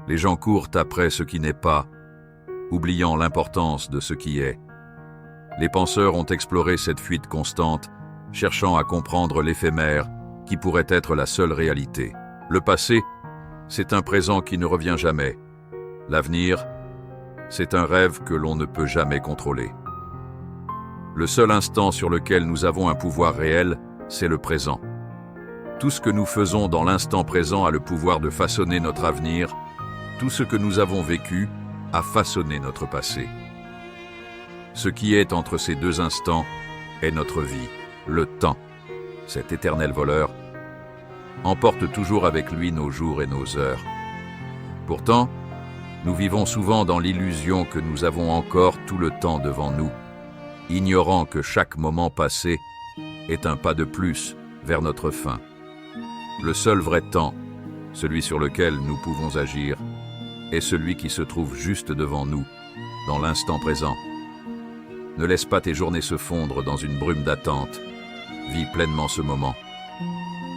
Les gens courent après ce qui n'est pas, oubliant l'importance de ce qui est. Les penseurs ont exploré cette fuite constante, cherchant à comprendre l'éphémère qui pourrait être la seule réalité. Le passé, c'est un présent qui ne revient jamais. L'avenir, c'est un rêve que l'on ne peut jamais contrôler. Le seul instant sur lequel nous avons un pouvoir réel, c'est le présent. Tout ce que nous faisons dans l'instant présent a le pouvoir de façonner notre avenir. Tout ce que nous avons vécu a façonné notre passé. Ce qui est entre ces deux instants est notre vie. Le temps, cet éternel voleur, emporte toujours avec lui nos jours et nos heures. Pourtant, nous vivons souvent dans l'illusion que nous avons encore tout le temps devant nous, ignorant que chaque moment passé est un pas de plus vers notre fin. Le seul vrai temps, celui sur lequel nous pouvons agir, est celui qui se trouve juste devant nous, dans l'instant présent. Ne laisse pas tes journées se fondre dans une brume d'attente. Vis pleinement ce moment.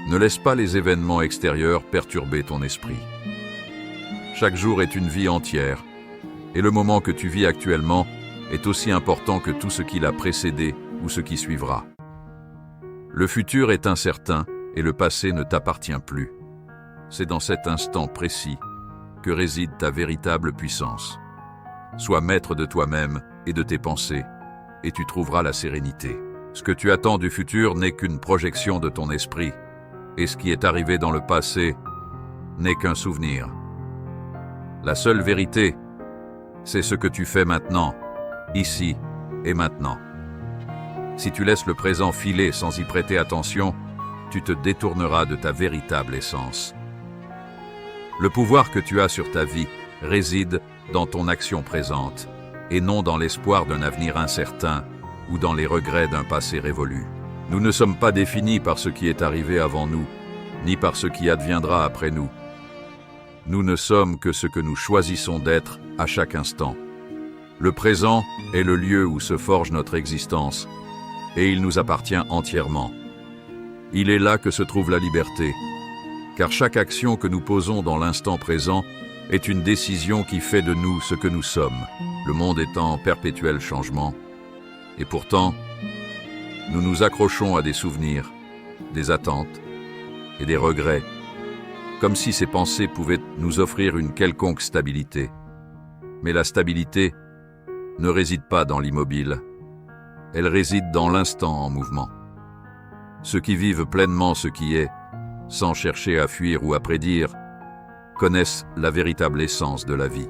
Ne laisse pas les événements extérieurs perturber ton esprit. Chaque jour est une vie entière, et le moment que tu vis actuellement est aussi important que tout ce qui l'a précédé ou ce qui suivra. Le futur est incertain et le passé ne t'appartient plus. C'est dans cet instant précis que réside ta véritable puissance. Sois maître de toi-même et de tes pensées, et tu trouveras la sérénité. Ce que tu attends du futur n'est qu'une projection de ton esprit, et ce qui est arrivé dans le passé n'est qu'un souvenir. La seule vérité, c'est ce que tu fais maintenant, ici et maintenant. Si tu laisses le présent filer sans y prêter attention, tu te détourneras de ta véritable essence. Le pouvoir que tu as sur ta vie réside dans ton action présente, et non dans l'espoir d'un avenir incertain ou dans les regrets d'un passé révolu. Nous ne sommes pas définis par ce qui est arrivé avant nous, ni par ce qui adviendra après nous. Nous ne sommes que ce que nous choisissons d'être à chaque instant. Le présent est le lieu où se forge notre existence, et il nous appartient entièrement. Il est là que se trouve la liberté, car chaque action que nous posons dans l'instant présent est une décision qui fait de nous ce que nous sommes. Le monde est en perpétuel changement, et pourtant, nous nous accrochons à des souvenirs, des attentes et des regrets, comme si ces pensées pouvaient nous offrir une quelconque stabilité. Mais la stabilité ne réside pas dans l'immobile, elle réside dans l'instant en mouvement. Ceux qui vivent pleinement ce qui est, sans chercher à fuir ou à prédire, connaissent la véritable essence de la vie.